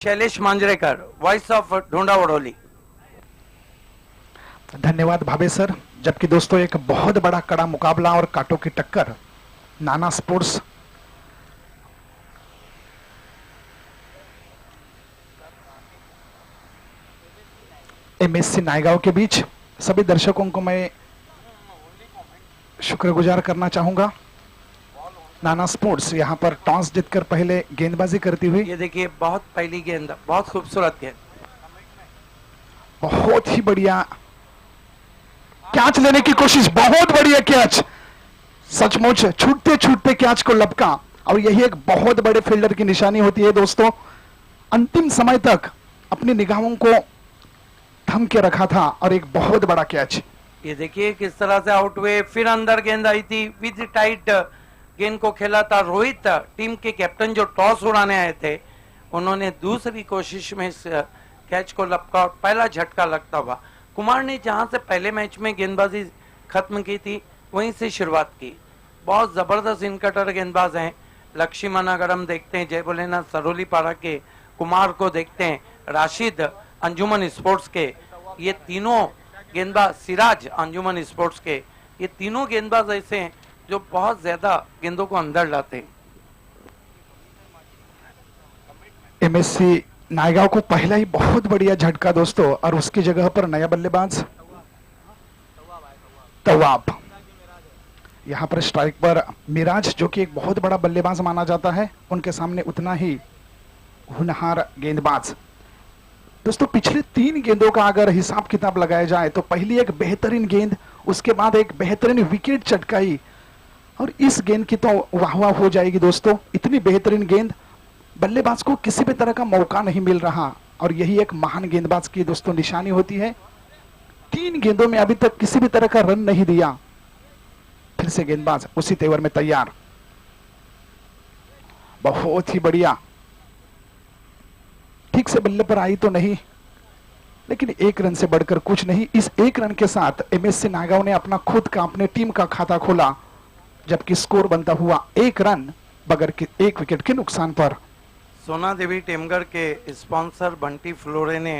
Shailesh Manjrekar, voice of ढूंढा वडोली। धन्यवाद भावे sir. जबकि दोस्तों एक बहुत बड़ा कड़ा मुकाबला और कांटों की टक्कर नाना स्पोर्ट्स एमएससी नायगांव के बीच। सभी दर्शकों को मैं शुक्रगुजार करना चाहूंगा। नाना स्पोर्ट्स यहां पर टॉस जीतकर पहले गेंदबाजी करती हुई। ये देखिए बहुत पहली गेंद, बहुत खूबसूरत गेंद, बहुत ही बढ़िया कैच लेने की कोशिश, बहुत बढ़िया कैच, सचमुच छूटते छूटते कैच को लपका। और यही एक बहुत बड़े फील्डर की निशानी होती है दोस्तों। अंतिम समय तक अपनी निगाहों को थम के रखा था और एक बहुत बड़ा कैच। ये देखिए किस तरह से आउट हुए, फिर अंदर गेंद आई थी, विद टाइट गेंद को खेला था। रोहित टीम के कैप्टन जो टॉस उड़ाने आए थे, उन्होंने दूसरी कोशिश में इस कैच को लपका और पहला झटका लगता हुआ। कुमार ने जहां से पहले मैच में गेंदबाजी खत्म की थी, वहीं से शुरुआत की। बहुत जबरदस्त इनकटर गेंदबाज हैं। लक्ष्मण अगर हम देखते हैं, जय भोलेनाथ सरोली पारा के, कुमार को देखते हैं, राशिद अंजुमन स्पोर्ट्स के, ये तीनों गेंदबाज, सिराज अंजुमन स्पोर्ट्स के, ये तीनों गेंदबाज ऐसे हैं जो बहुत ज्यादा गेंदों को अंदर लाते हैं। एमएससी नायगांव को पहला ही बहुत बढ़िया झटका दोस्तों, और उसकी जगह पर नया बल्लेबाज तवाब। यहां पर स्ट्राइक पर मिराज, जो कि एक बहुत बड़ा बल्लेबाज माना जाता है, उनके सामने उतना ही होनहार गेंदबाज। दोस्तों पिछले 3 गेंदों का अगर हिसाब किताब लगाया जाए तो पहली एक बेहतरीन गेंद, उसके बाद एक बेहतरीन विकेट चटकाई, और इस गेंद की तो वाह वाह हो जाएगी दोस्तों। इतनी बेहतरीन गेंद, बल्लेबाज को किसी भी तरह का मौका नहीं मिल रहा, और यही एक महान गेंदबाज की दोस्तों निशानी होती है। 3 गेंदों में अभी तक किसी भी तरह का रन नहीं दिया। फिर से गेंदबाज उसी तेवर में तैयार, बहुत ही बढ़िया। ठीक से बल्ले पर आई तो नहीं, लेकिन 1 रन से बढ़कर कुछ नहीं। इस 1 रन के साथ एमएससी नायगांव ने अपना खुद का, अपने टीम का खाता खोला, जबकि स्कोर बनता हुआ 1 रन बगैर 1 विकेट के नुकसान पर। सोना देवी टेमगर के स्पॉन्सर बंटी फ्लोरे ने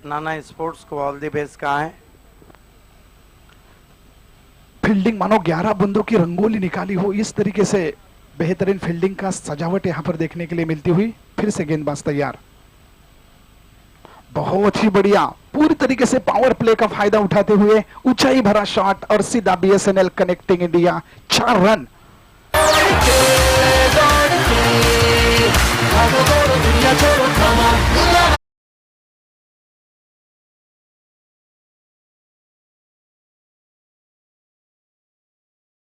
नाना स्पोर्ट्स को ऑल द बेस्ट कहा है। फील्डिंग मानो 11 बंदों की रंगोली निकाली हो, इस तरीके से बेहतरीन फील्डिंग का सजावट यहां पर देखने के लिए मिलती हुई। फिर से गेंदबाज तैयार, बहुत ही बढ़िया, पूरी तरीके से पावर प्ले का फायदा उठाते हुए ऊंचाई भरा शॉट और सीधा बीएसएनएल कनेक्टिंग इंडिया, 4 रन।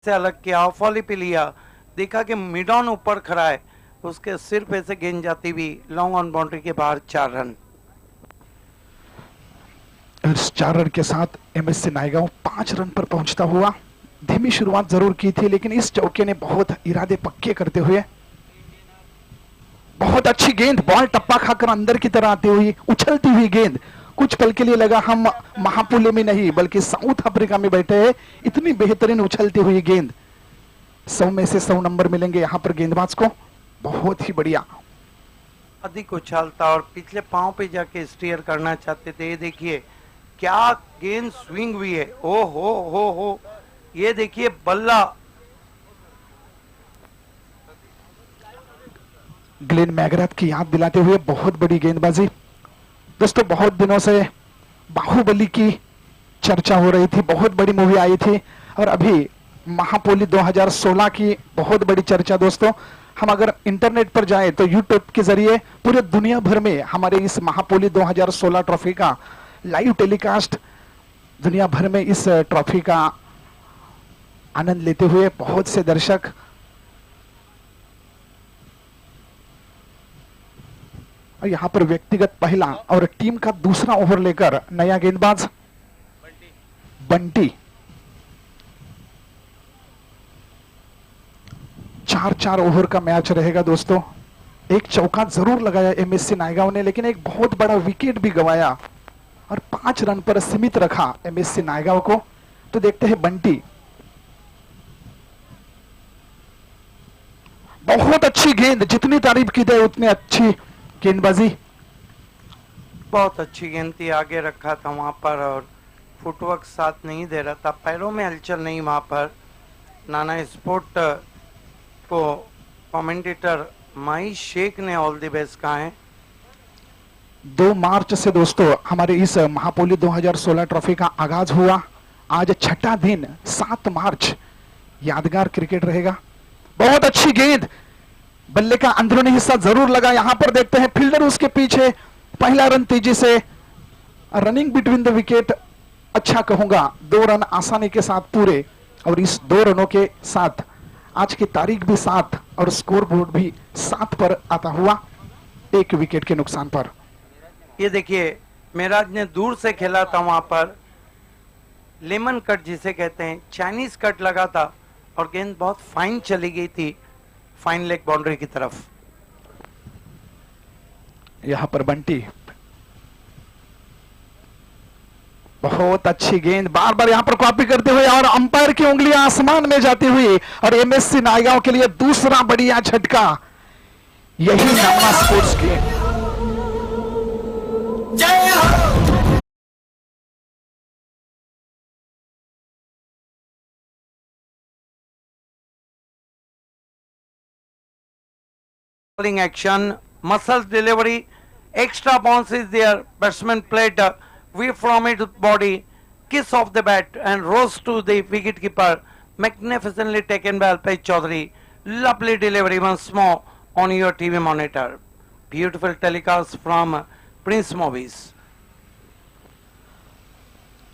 से अलग किया, ऑफ वॉली पे लिया, देखा कि मिड ऑन ऊपर खड़ा है, उसके सिर पे से गेंद जाती हुई लॉन्ग ऑन बाउंड्री के बाहर, 4 रन। इस 4 रन के साथ एमएससी नायगांव 5 रन पर पहुंचता हुआ। धीमी शुरुआत जरूर की थी, लेकिन इस चौके ने बहुत इरादे पक्के करते हुए, बहुत अच्छी गेंद, बॉल टप्पा खाकर अंदर की तरह आती हुई, उछलती हुई गेंद। कुछ पल के लिए लगा हम महापुले में नहीं बल्कि साउथ अफ्रीका में बैठे हैं। इतनी बेहतरीन उछलती हुई गेंद, 100 में से 100 नंबर मिलेंगे यहां पर गेंदबाज को। बहुत ही बढ़िया, अधिक उछालता और पिछले पांव पे जाके स्टीयर करना चाहते थे। ये देखिए क्या गेंद स्विंग हुई है, ओ हो। ये देखिए बल्ला, ग्लेन मैगराथ की याद दिलाते हुए बहुत बड़ी गेंदबाजी। दोस्तों बहुत दिनों से बाहुबली की चर्चा हो रही थी, बहुत बड़ी मूवी आई थी, और अभी महापोली 2016 की बहुत बड़ी चर्चा। दोस्तों हम अगर इंटरनेट पर जाएं तो यूट्यूब के जरिए पूरे दुनिया भर में हमारे इस महापोली 2016 ट्रॉफी का लाइव टेलीकास्ट, दुनिया भर में इस ट्रॉफी का आनंद लेते हुए बहुत से दर्शक। और यहां पर व्यक्तिगत पहला और टीम का दूसरा ओवर लेकर नया गेंदबाज बंटी। 4-4 ओवर का मैच रहेगा दोस्तों। एक चौका जरूर लगाया एमएससी नायगांव ने, लेकिन एक बहुत बड़ा विकेट भी गंवाया और 5 रन पर सीमित रखा एमएससी नायगांव को। तो देखते हैं बंटी, बहुत अच्छी गेंद, जितनी तारीफ की जाए उतनी अच्छी गेंदबाजी। बहुत अच्छी गेंद थी, आगे रखा था वहां पर और फुटवर्क साथ नहीं दे रहा था, पैरों में हलचल नहीं वहां पर। नाना स्पोर्ट को कमेंटेटर माही शेख ने ऑल द बेस्ट कहा है। 2 मार्च से दोस्तों हमारे इस महापोली 2016 ट्रॉफी का आगाज हुआ। आज छठा दिन 7 मार्च, यादगार क्रिकेट रहेगा। बहुत अच्छी गेंद, बल्ले का अंदरूनी हिस्सा जरूर लगा। यहां पर देखते हैं फील्डर उसके पीछे, पहला रन तेजी से, रनिंग बिटवीन द विकेट अच्छा कहूंगा, 2 रन आसानी के साथ पूरे। और इस 2 रनों के साथ आज की तारीख भी 7 और स्कोर बोर्ड भी 7 पर आता हुआ, 1 विकेट के नुकसान पर। ये देखिए मेराज ने दूर से खेला था, वहां पर लेमन कट जिसे कहते हैं, चाइनीज कट लगा था और गेंद बहुत फाइन चली गई थी, फाइन लेग बाउंड्री की तरफ। यहां पर बंटी, बहुत अच्छी गेंद, बार बार यहां पर कॉपी करते हुए और अंपायर की उंगलियां आसमान में जाती हुई, और एमएससी नायगांव के लिए दूसरा बढ़िया झटका। यही नामना स्पोर्ट्स की जय हो। Action, muscle delivery, extra bounce is there. Batsman played away from its body, kiss off the bat and rose to the wicket keeper. Magnificently taken by Alpesh Chaudhary. Lovely delivery once more on your TV monitor. Beautiful telecast from Prince Movies.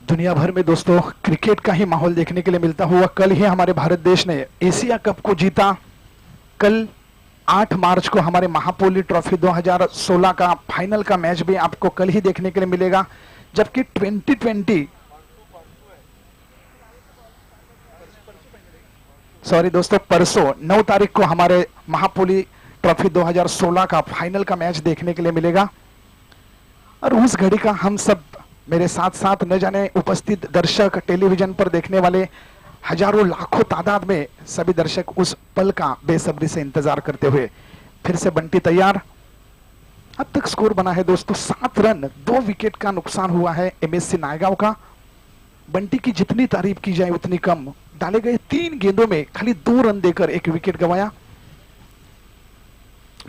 दुनिया भर में दोस्तों cricket का ही माहौल देखने के लिए मिलता हुआ कल ही हमारे भारत देश ने एशिया कप को जीता। कल 8 मार्च को हमारे महापोली ट्रॉफी 2016 का फाइनल का मैच भी आपको कल ही देखने के लिए मिलेगा, जबकि 2020 सॉरी दोस्तों परसों 9 तारीख को हमारे महापोली ट्रॉफी 2016 का फाइनल का मैच देखने के लिए मिलेगा। और उस घड़ी का हम सब, मेरे साथ साथ न जाने उपस्थित दर्शक, टेलीविजन पर देखने वाले हजारों लाखों तादाद में सभी दर्शक उस पल का बेसब्री से इंतजार करते हुए। फिर से बंटी तैयार। अब तक स्कोर बना है दोस्तों 7 रन, 2 विकेट का नुकसान हुआ है एमएससी नायगांव का। बंटी की जितनी तारीफ की जाए उतनी कम। डाले गए 3 गेंदों में खाली 2 रन देकर 1 विकेट गंवाया।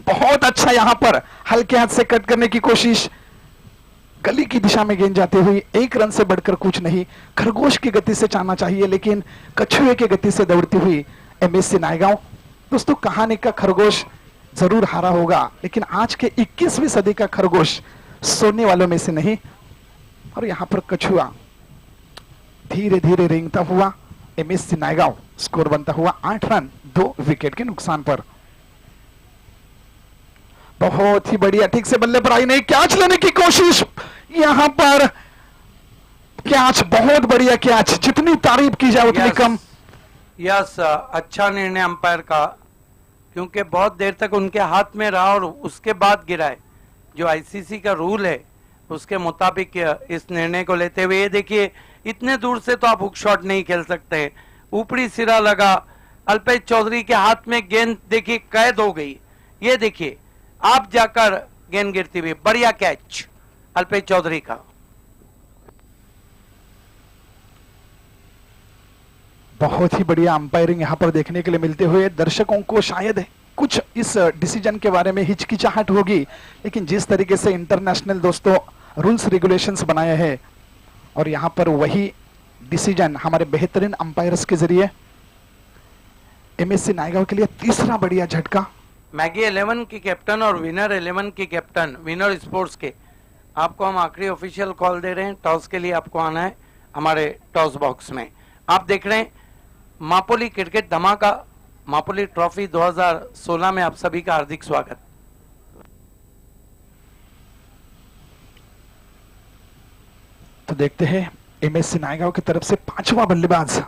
बहुत अच्छा यहां पर हल्के हाथ से कट करने की कोशिश, गली की दिशा में गेंद जाती हुई, 1 रन से बढ़कर कुछ नहीं। खरगोश की गति से चाहना चाहिए लेकिन कछुए की गति से दौड़ती हुई एमएससी नायगांव। दोस्तों कहानी का खरगोश जरूर हारा होगा, लेकिन आज के 21वीं सदी का खरगोश सोने वालों में से नहीं। और यहां पर कछुआ धीरे धीरे रेंगता हुआ, एमएससी नायगांव स्कोर बनता हुआ 8 रन 2 विकेट के नुकसान पर। बहुत ही बढ़िया, ठीक से बल्ले पर आई नहीं, कैच लेने की कोशिश, यहां पर कैच, बहुत बढ़िया कैच, जितनी तारीफ की जाए उतनी कम। यस, अच्छा निर्णय अंपायर का, क्योंकि बहुत देर तक उनके हाथ में रहा और उसके बाद गिराए। जो आईसीसी का रूल है उसके मुताबिक इस निर्णय को लेते हुए, ये देखिए इतने दूर से तो आप हुक शॉट नहीं खेल सकते, ऊपरी सिरा लगा, अल्पेश चौधरी के हाथ में गेंद देखिए कैद हो गई। ये देखिए आप जाकर गेंद गिरती हुई, बढ़िया कैच अल्पेश चौधरी का। बहुत ही बढ़िया अंपायरिंग यहां पर देखने के लिए मिलते हुए। दर्शकों को शायद कुछ इस डिसीजन के बारे में हिचकिचाहट होगी, लेकिन जिस तरीके से इंटरनेशनल दोस्तों रूल्स रेगुलेशंस बनाए हैं और यहां पर वही डिसीजन हमारे बेहतरीन अंपायर्स के जरिए, एमएससी नायगांव के लिए तीसरा बढ़िया झटका। मैगी 11 की कैप्टन और विनर 11 की कैप्टन, विनर स्पोर्ट्स के, आपको हम आखिरी ऑफिशियल कॉल दे रहे हैं। टॉस के लिए आपको आना है हमारे टॉस बॉक्स में। आप देख रहे हैं मापोली क्रिकेट धमाका, मापोली ट्रॉफी 2016 में आप सभी का हार्दिक स्वागत। तो देखते हैं एमएससी नायगांव की तरफ से 5वां बल्लेबाज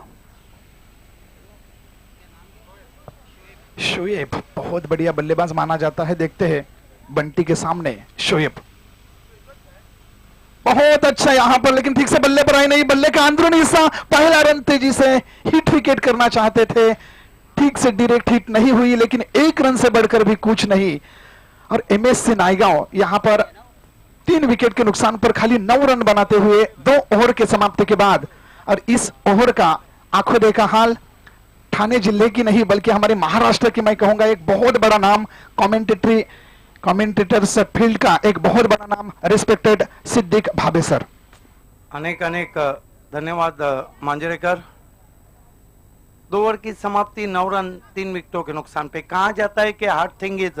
शोएब, बहुत बढ़िया बल्लेबाज माना जाता है। देखते हैं बंटी के सामने शोएब, बहुत अच्छा यहां पर, लेकिन ठीक से बल्ले पर आई नहीं। बल्ले का अंदरूनी हिस्सा, पहला रन तेजी से हिट विकेट करना चाहते थे, ठीक से डायरेक्ट हिट नहीं हुई, लेकिन 1 रन से बढ़कर भी कुछ नहीं। और एमएससी नायगांव यहां पर 3 विकेट के नुकसान पर खाली 9 रन बनाते हुए 2 ओवर के समाप्ति के बाद। और इस ओवर का आंखों देखा हाल ठाणे जिले की नहीं बल्कि हमारे महाराष्ट्र की मैं कहूंगा एक बहुत बड़ा नाम, कमेंटेटर्स फील्ड का एक बहुत बड़ा नाम, रिस्पेक्टेड सिद्दीक भाबे सर। अनेक अनेक धन्यवाद मांजरेकर। 2 ओवर की समाप्ति 9 रन 3 विकेटों के नुकसान पे। कहा जाता है कि hard thing is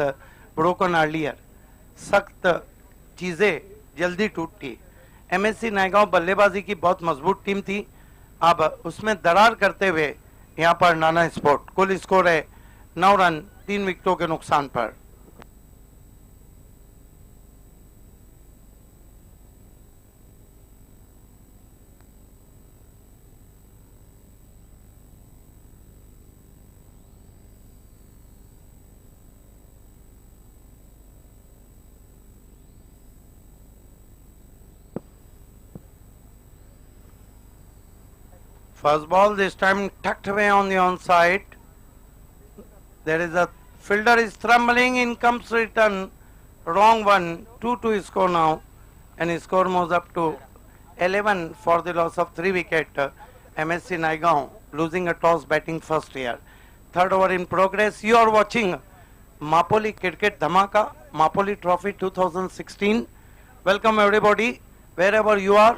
broken earlier, सख्त चीजें जल्दी टूटती। एमएससी नायगांव बल्लेबाजी की बहुत मजबूत टीम थी, अब उसमें दरार करते हुए यहाँ पर नाना स्पोर्ट। कुल स्कोर है 9 रन 3 विकेटों के नुकसान पर। First ball this time tucked away on the onside. There is a fielder is trembling, in comes return, wrong one, 2-2 score now, and score moves up to 11 for the loss of 3 wicket. MSC Naigaon losing a toss batting first here. Third over in progress. You are watching Mapoli Cricket Dhamaka, Mapoli Trophy 2016. Welcome everybody, wherever you are,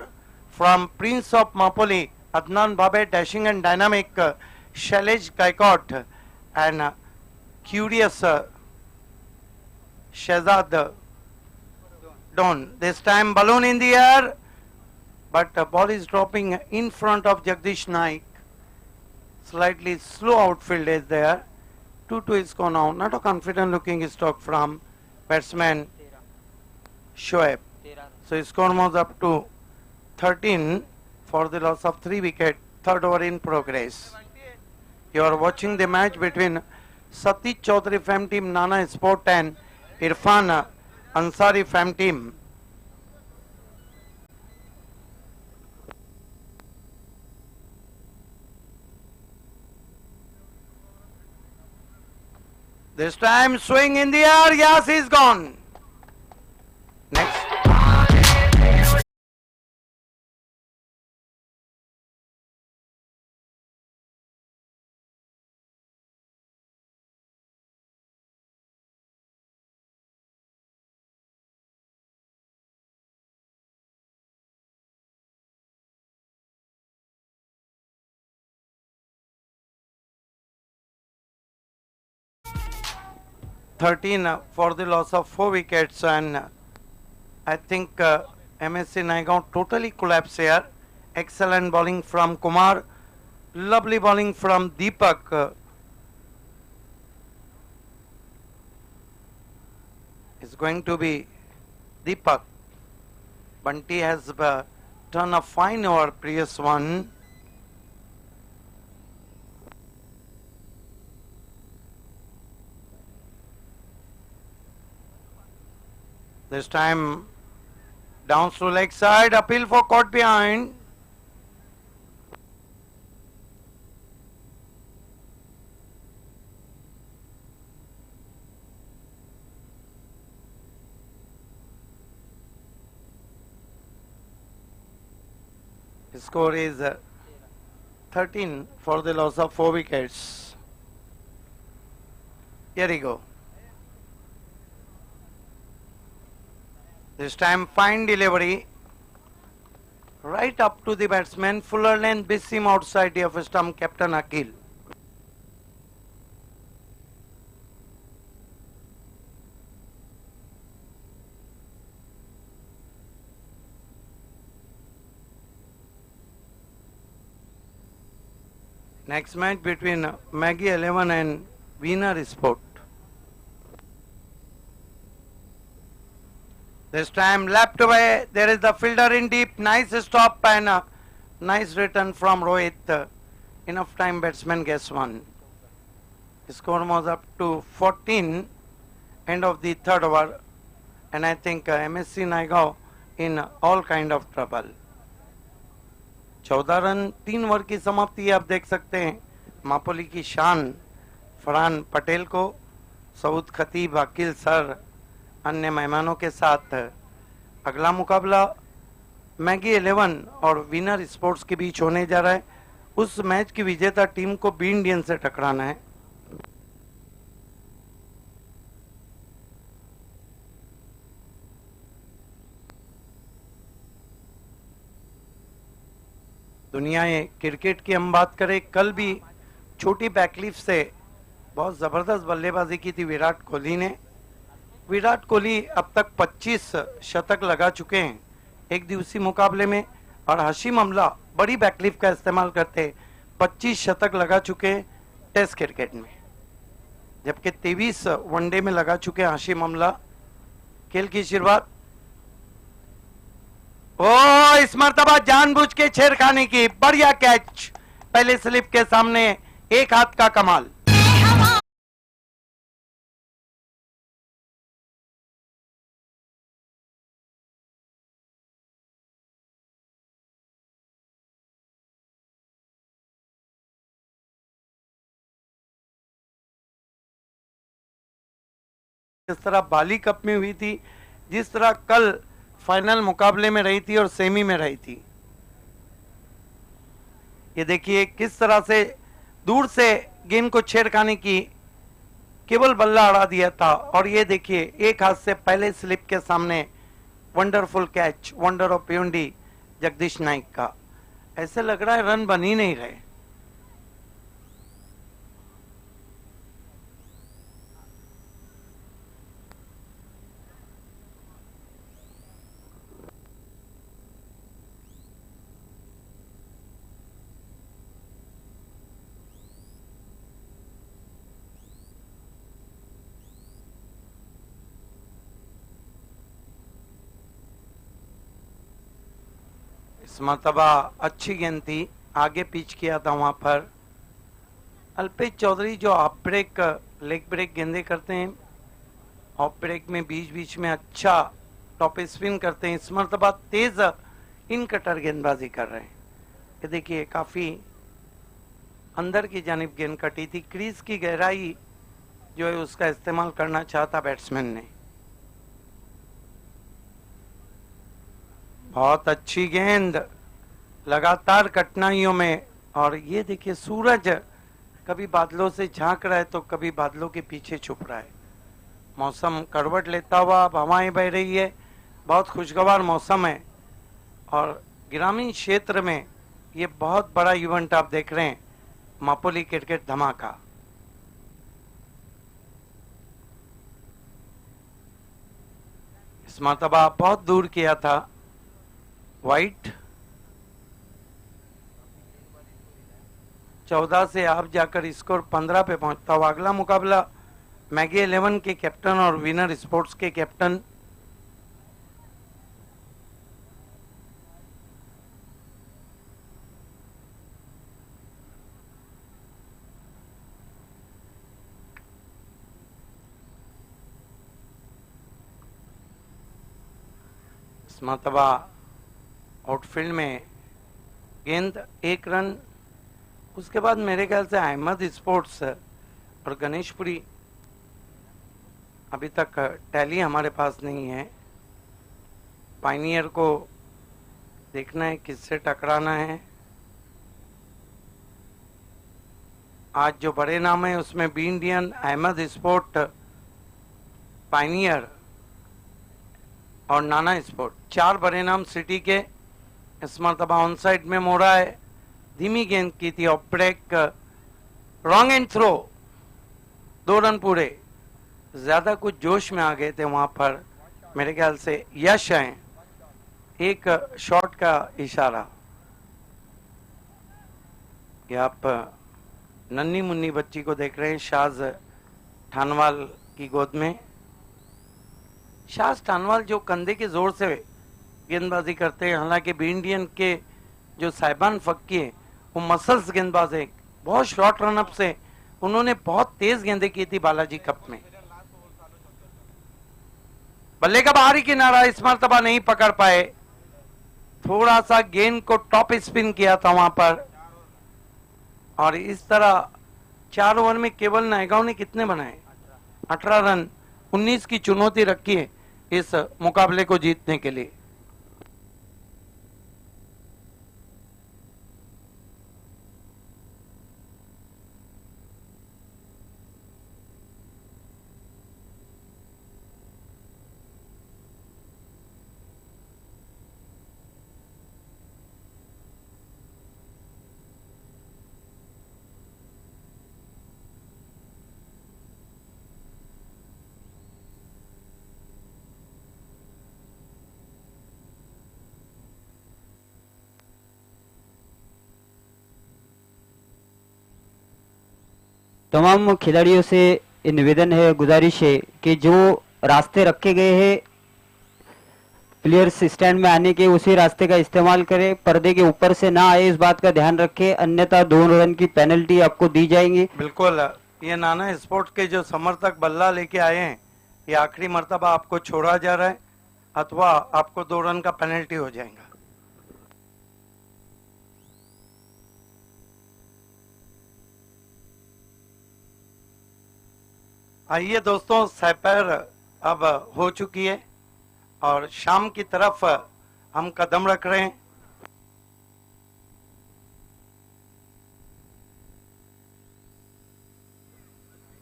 from Prince of Mapoli, Adnan Babe, dashing and dynamic, Shailesh Gaikot, and curious Shehzad Don. This time balloon in the air, but the ball is dropping in front of Jagdish Naik. Slightly slow outfield is there. 2-2 is gone now. Not a confident looking stroke from batsman Shoaib. So score moves up to 13 for the loss of 3 wicket. Third over in progress. You are watching the match between Satish Chaudhary Fam Team Nana Sport and Irfan Ansari Fam Team. This time swing in the air. Yes, he's gone. Next. For the loss of 4 wickets, and I think MSC Naigaon totally collapsed here. Excellent bowling from Kumar, lovely bowling from Deepak. It's going to be Deepak. Bunty has done a fine over previous one. This time down to leg side, appeal for caught behind. Score is 13 for the loss of 4 wickets. Here we go. This time fine delivery right up to the batsman, fuller length, big seam outside the off stump, Captain Akil. Next match between Maggie 11 and Wiener Sport. This time lapped away, there is the fielder in deep, nice stop and a nice return from Rohit. Enough time batsman gets one. Score was up to 14, end of the third over, and I think MSC Naigaon in all kind of trouble. 14 run 3 over की समाप्ति आप देख सकते हैं। मापोली की शान फरहान पटेल को, सऊद खतीब, Aqeel sir, अन्य मेहमानों के साथ अगला मुकाबला मैगी 11 और विनर स्पोर्ट्स के बीच होने जा रहा है। उस मैच की विजेता टीम को बी इंडियन से टकराना है। दुनिया क्रिकेट की हम बात करें, कल भी छोटी बैकलिफ से बहुत जबरदस्त बल्लेबाजी की थी विराट कोहली ने। विराट कोहली अब तक 25 शतक लगा चुके हैं एक दिवसीय मुकाबले में, और हशीम अमला बड़ी बैकलिफ का इस्तेमाल करते 25 शतक लगा चुके हैं टेस्ट क्रिकेट में, जबकि 23 वनडे में लगा चुके हैं हशीम अमला। खेल की शुरुआत, ओ इस मर्तबा जानबूझ के छेड़खानी की, बढ़िया कैच, पहले स्लिप के सामने एक हाथ का कमाल। जिस तरह बाली कप में हुई थी, जिस तरह कल फाइनल मुकाबले में रही थी और सेमी में रही थी। ये देखिए किस तरह से दूर से गेंद को छेड़खानी की, केवल बल्ला अड़ा दिया था, और ये देखिए एक हाथ से पहले स्लिप के सामने वंडरफुल कैच, वंडर ऑफ प्यूंडी जगदीश नाइक का। ऐसे लग रहा है रन बन ही नहीं रहे। इस मरतबा अच्छी गेंद थी, आगे पिच किया था वहां पर अल्पेश चौधरी, जो ऑफ ब्रेक लेग ब्रेक गेंदे करते हैं, ऑफ ब्रेक में बीच बीच में अच्छा टॉप स्पिन करते हैं। इस मरतबा तेज इन कटर गेंदबाजी कर रहे हैं। ये देखिए काफी अंदर की जानिब गेंद कटी थी, क्रीज की गहराई जो है उसका इस्तेमाल करना चाहता बैट्समैन ने। बहुत अच्छी गेंद, लगातार कठिनाइयों में, और ये देखिए सूरज कभी बादलों से झांक रहा है तो कभी बादलों के पीछे छुप रहा है। मौसम करवट लेता हुआ, अब हवाएं बह रही है, बहुत खुशगवार मौसम है, और ग्रामीण क्षेत्र में ये बहुत बड़ा इवेंट आप देख रहे हैं, मापोली क्रिकेट धमाका। इस मरतबा बहुत दूर किया था वाइट, 14 से आप जाकर स्कोर 15 पे पहुंचता हुआ। अगला मुकाबला मैगी 11 के कैप्टन और विनर स्पोर्ट्स के कैप्टन इस मरतबा आउटफील्ड में गेंद, एक रन। उसके बाद मेरे ख्याल से अहमद स्पोर्ट्स और गणेशपुरी, अभी तक टैली हमारे पास नहीं है। पाइनियर को देखना है किससे टकराना है। आज जो बड़े नाम है उसमें be Indian, Ahmed sport, pioneer और नाना स्पोर्ट, 4 बड़े नाम सिटी के। इस मरतबा ऑन साइड में मोड़ा है, धीमी गेंद की थी, off break, wrong end throw, 2 run पूरे। ज्यादा कुछ जोश में आ गए थे वहां पर, मेरे ख्याल से यश है, एक शॉट का इशारा। ये आप नन्ही मुन्नी बच्ची को देख रहे हैं शाज ठानवाल की गोद में। शाज ठानवाल जो कंधे के जोर से गेंदबाजी करते हैं, हालांकि बी इंडियन के जो साहिबान फक्की है वो मसल्स गेंदबाज है, बहुत शॉर्ट रनअप से उन्होंने बहुत तेज गेंदें की थी बालाजी कप में। बल्ले का बाहरी किनारा, इस मरतबा नहीं पकड़ पाए, थोड़ा सा गेंद को टॉप स्पिन किया था वहां पर, और इस तरह 4 ओवर में केवल नायगांव ने कितने बनाए, 18 रन, 19 की चुनौती रखी है इस मुकाबले को जीतने के लिए। तमाम खिलाड़ियों से ये निवेदन है, गुजारिश है कि जो रास्ते रखे गए हैं प्लेयर्स स्टैंड में आने के, उसी रास्ते का इस्तेमाल करें, पर्दे के ऊपर से ना आए, इस बात का ध्यान रखें, अन्यथा 2 रन की पेनल्टी आपको दी जाएंगी। बिल्कुल, ये नाना स्पोर्ट्स के जो समर्थक बल्ला लेके आए हैं, ये आखिरी मर्तबा आपको छोड़ा जा रहा है अथवा आपको 2 रन का पेनल्टी हो जाएगा। आइए दोस्तों, सैपर अब हो चुकी है और शाम की तरफ हम कदम रख रहे हैं।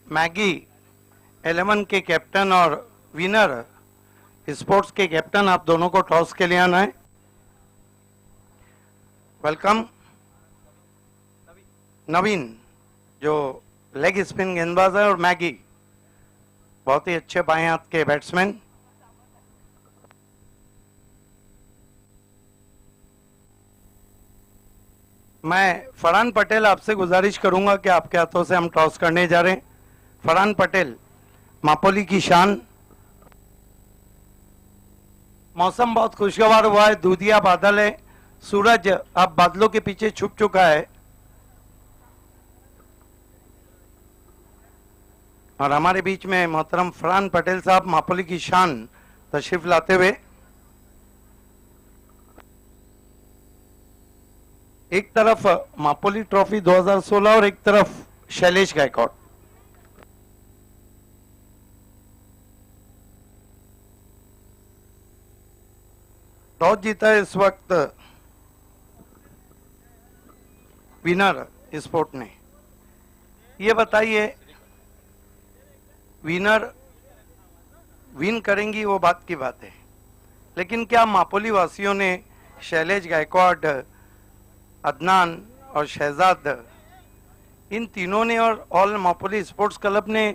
मैगी 11 के कैप्टन और विनर स्पोर्ट्स के कैप्टन, आप दोनों को टॉस के लिए आना है। वेलकम। नवीन जो लेग स्पिन गेंदबाज है और मैगी बहुत ही अच्छे बाएं हाथ के बैट्समैन। मैं फरहान पटेल आपसे गुजारिश करूंगा कि आपके हाथों से हम टॉस करने जा रहे हैं। फरहान पटेल, मापोली की शान। मौसम बहुत खुशगवार हुआ है, दूधिया बादल है, सूरज अब बादलों के पीछे छुप चुका है और हमारे बीच में मोहतरम फरहान पटेल साहब, मापोली की शान, तशरीफ लाते हुए। एक तरफ मापोली ट्रॉफी 2016 और एक तरफ शैलेश गायकवाड़। टॉस जीता है इस वक्त विनर स्पोर्ट ने। ये बताइए, विनर विन करेंगी वो बात की बात है, लेकिन क्या मापोली वासियों ने शैलेश गायकवाड़, अदनान और शहजाद, इन तीनों ने और ऑल मापोली स्पोर्ट्स क्लब ने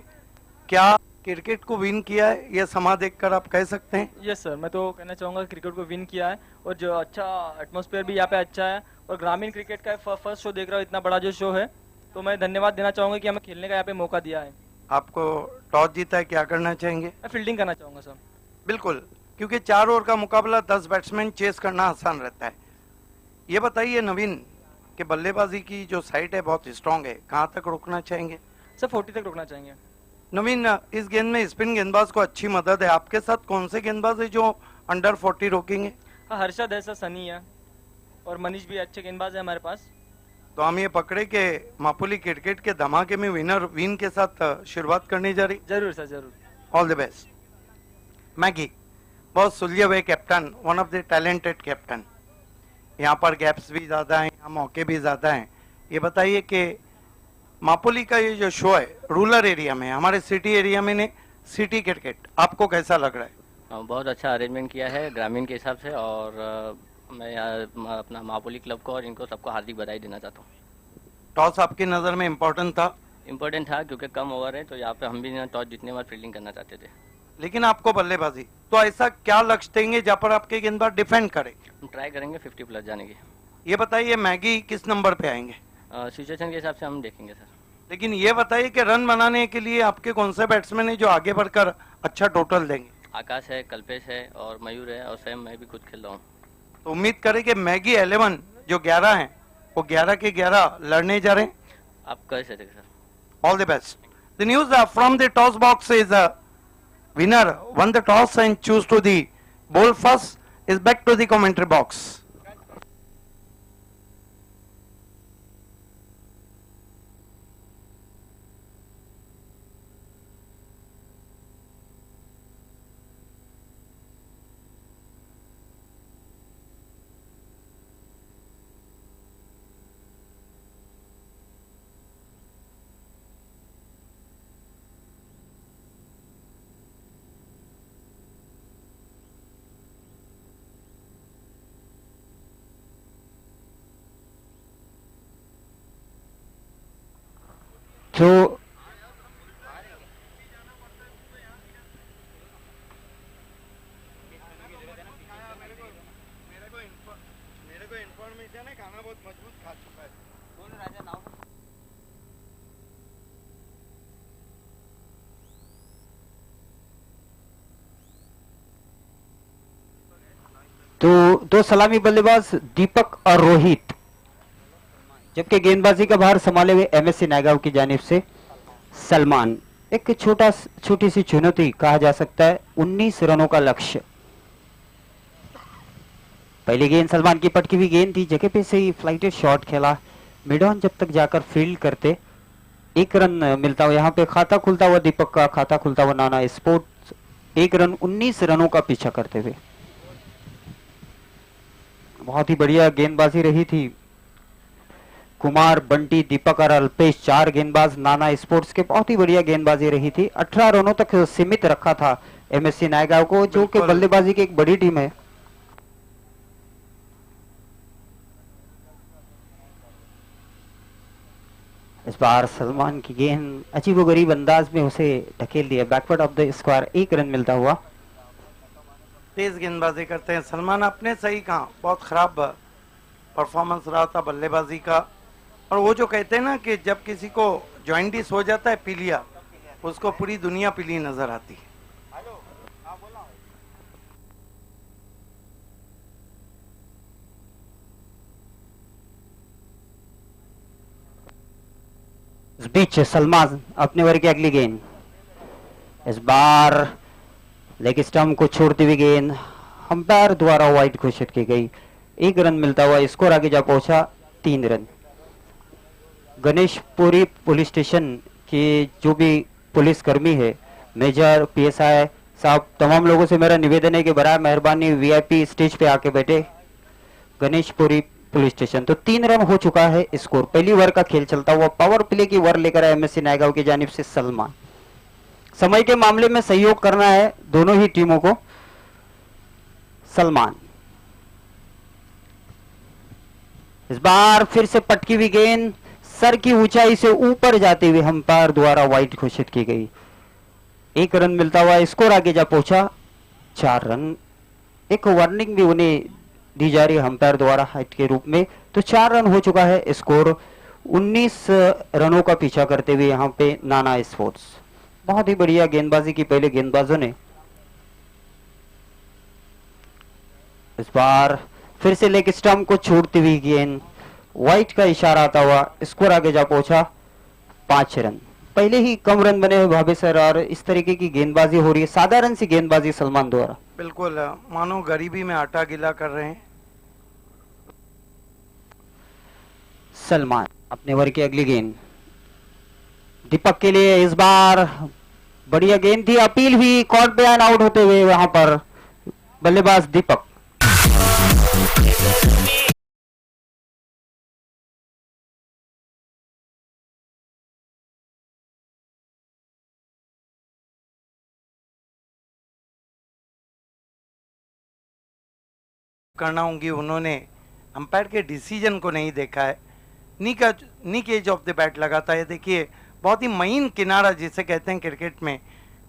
क्या क्रिकेट को विन किया है, यह समा देखकर आप कह सकते हैं? यस सर, मैं तो कहना चाहूँगा क्रिकेट को विन किया है और जो अच्छा एटमॉस्फेयर भी यहाँ पे अच्छा है और ग्रामीण क्रिकेट का फर्स्ट शो देख रहा हूँ, इतना बड़ा जो शो है, तो मैं धन्यवाद देना चाहूँगा कि हमें खेलने का यहाँ पे मौका दिया है। आपको टॉस जीता है, क्या करना चाहेंगे? मैं फील्डिंग करना चाहूँगा सर। बिल्कुल, क्योंकि 4 ओवर का मुकाबला 10 बैट्समैन चेस करना आसान रहता है। ये बताइए नवीन कि बल्लेबाजी की जो साइड है बहुत स्ट्रांग है, कहाँ तक रोकना चाहेंगे? सर 40 तक रोकना चाहेंगे। नवीन, इस गेंद में स्पिन गेंदबाज को अच्छी मदद है, आपके साथ कौन से गेंदबाज है जो अंडर 40 रोकेंगे? हाँ, हर्षद है सर, सनी है और मनीष भी अच्छे गेंदबाज है हमारे पास। तो हम ये पकड़े कि मापोली क्रिकेट के धमाके में विनर विन के साथ शुरुआत करने जा रही। जरूर सर, जरूर। All the best. मैगी बहुत सुलझे हुए captain, one of the talented captain. यहाँ पर गैप्स भी ज़्यादा हैं, यहाँ मौके भी ज़्यादा हैं। ये बताइए कि मापोली का ये जो शो है रूरल एरिया में, हमारे सिटी एरिया में ने सिटी क्रिकेट, आपको कैसा लग रहा है? बहुत अच्छा अरेंजमेंट किया है ग्रामीण के हिसाब से और मैं यहाँ अपना मापोली क्लब को और इनको सबको हार्दिक बधाई देना चाहता हूँ। टॉस आपकी नज़र में इम्पोर्टेंट था? इम्पोर्टेंट था क्योंकि कम ओवर है, तो यहाँ पे हम भी टॉस जीतने वाले फील्डिंग करना चाहते थे। लेकिन आपको बल्लेबाजी, तो ऐसा क्या लक्ष्य देंगे जहाँ पर आपके गेंदबाज डिफेंड करे? हम ट्राई करेंगे 50+ जाने की। ये बताइए मैगी किस नंबर पे आएंगे? सिचुएशन के हिसाब से हम देखेंगे सर। लेकिन ये बताइए कि रन बनाने के लिए आपके कौन से बैट्समैन है जो आगे बढ़कर अच्छा टोटल देंगे? आकाश है, कल्पेश है और मयूर है और स्वयं मैं भी खुद खेल रहा हूँ। तो उम्मीद करें कि मैगी 11 जो 11 हैं वो 11 के 11 लड़ने जा रहे हैं। आप कह सकते sir. All the best. The news from the toss box is winner won the toss and choose to the bowl first is back to the commentary box. जो दो सलामी बल्लेबाज दीपक और रोहित, जबकि गेंदबाजी का भार संभाले हुए एमएससी नायगांव की जानिब से सलमान। एक छोटी सी चुनौती कहा जा सकता है, 19 रनों का लक्ष्य। पहली गेंद सलमान की पटकी हुई गेंद थी, जगह पे से ही फ्लाइटेड शॉट खेला, मिड ऑन जब तक जाकर फील्ड करते 1 रन मिलता हुआ। यहाँ पे खाता खुलता हुआ दीपक का, खाता खुलता हुआ नाना स्पोर्ट्स 1 रन 19 रनों का पीछा करते हुए। बहुत ही बढ़िया गेंदबाजी रही थी। कुमार, बंटी, दीपक और अल्पेश 4 गेंदबाज नाना स्पोर्ट्स के, बहुत ही बढ़िया गेंदबाजी रही थी। 18 रनों तक सीमित रखा था एमएससी नायगांव को, जो कि बल्लेबाजी की एक बड़ी टीम है। इस बार सलमान की गेंद अजीबोगरीब अंदाज में उसे ढकेल दिया, backward of the square, 1 run मिलता हुआ। तेज गेंदबाजी करते हैं सलमान, अपने सही कहा, बहुत खराब परफॉर्मेंस रहा था बल्लेबाजी का। और वो जो कहते हैं ना कि जब किसी को जॉइंटिस हो जाता है पीलिया, उसको पूरी दुनिया पीली नजर आती है। इस बीच सलमान अपने ओवर की अगली गेंद, इस बार लेग स्टंप को छोड़ती हुई गेंद अंपायर द्वारा वाइड घोषित की गई, 1 रन मिलता हुआ। स्कोर आगे जा पहुंचा 3 रन। गणेशपुरी पुलिस स्टेशन के जो भी पुलिस कर्मी है, मेजर, पीएसआई साहब, तमाम लोगों से मेरा निवेदन है कि बराए मेहरबानी वीआईपी स्टेज पे आके बैठे। Ganeshpuri police station. तो 3 रन हो चुका है स्कोर। पहली ओवर का खेल चलता हुआ, पावर प्ले की ओवर लेकर एमएससी नायगांव की जानिब से सलमान। समय के मामले में सहयोग करना है दोनों ही टीमों को। सलमान इस बार फिर से पटकी हुई गेंद सर की ऊंचाई से ऊपर जाते हुए अंपायर द्वारा वाइड घोषित की गई, 1 रन मिलता हुआ। स्कोर आगे जा पहुंचा 4 रन। एक वार्निंग भी उन्हें दी जा रही है अंपायर द्वारा हाइट के रूप में। तो 4 रन हो चुका है स्कोर, 19 रनों का पीछा करते हुए यहाँ पे नाना स्पोर्ट्स। बहुत ही बढ़िया गेंदबाजी की पहले गेंदबाजों ने। इस बार फिर से लेग स्टंप को छोड़ती हुई गेंद, वाइट का इशारा आता हुआ, स्कोर आगे जा पहुंचा 5 रन। पहले ही कम रन बने हुए भाभी सर, और इस तरीके की गेंदबाजी हो रही है, साधारण सी गेंदबाजी सलमान द्वारा। बिल्कुल मानो गरीबी में आटा गिला कर रहे हैं। सलमान अपने ओवर की अगली गेंद दीपक के लिए, इस बार बढ़िया गेंद थी, अपील हुई, कॉर्ड पे आउट होते हुए वहां पर बल्लेबाज दीपक। करना होंगी, उन्होंने अंपायर के डिसीजन को नहीं देखा है। नीक एज ऑफ द बैट लगा था। ये देखिए बहुत ही महीन किनारा जिसे कहते हैं क्रिकेट में,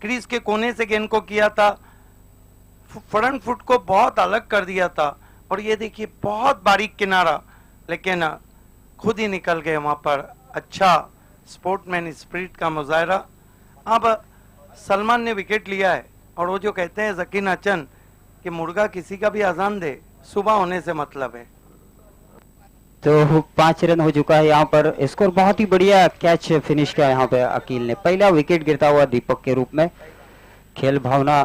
क्रीज के कोने से गेंद को किया था, फ्रंट फुट को बहुत अलग कर दिया था। और ये देखिए बहुत बारीक किनारा, लेकिन खुद ही निकल गए वहां पर। अच्छा स्पोर्टमैन स्पिरिट का मुजाहरा। अब सलमान ने विकेट लिया है, और वो जो कहते हैं जकीन अचन कि मुर्गा किसी का भी अजान दे, सुबह होने से मतलब है। तो 5 रन हो चुका है यहाँ पर स्कोर। बहुत ही बढ़िया कैच फिनिश किया यहाँ पे अकील ने, पहला विकेट गिरता हुआ दीपक के रूप में। खेल भावना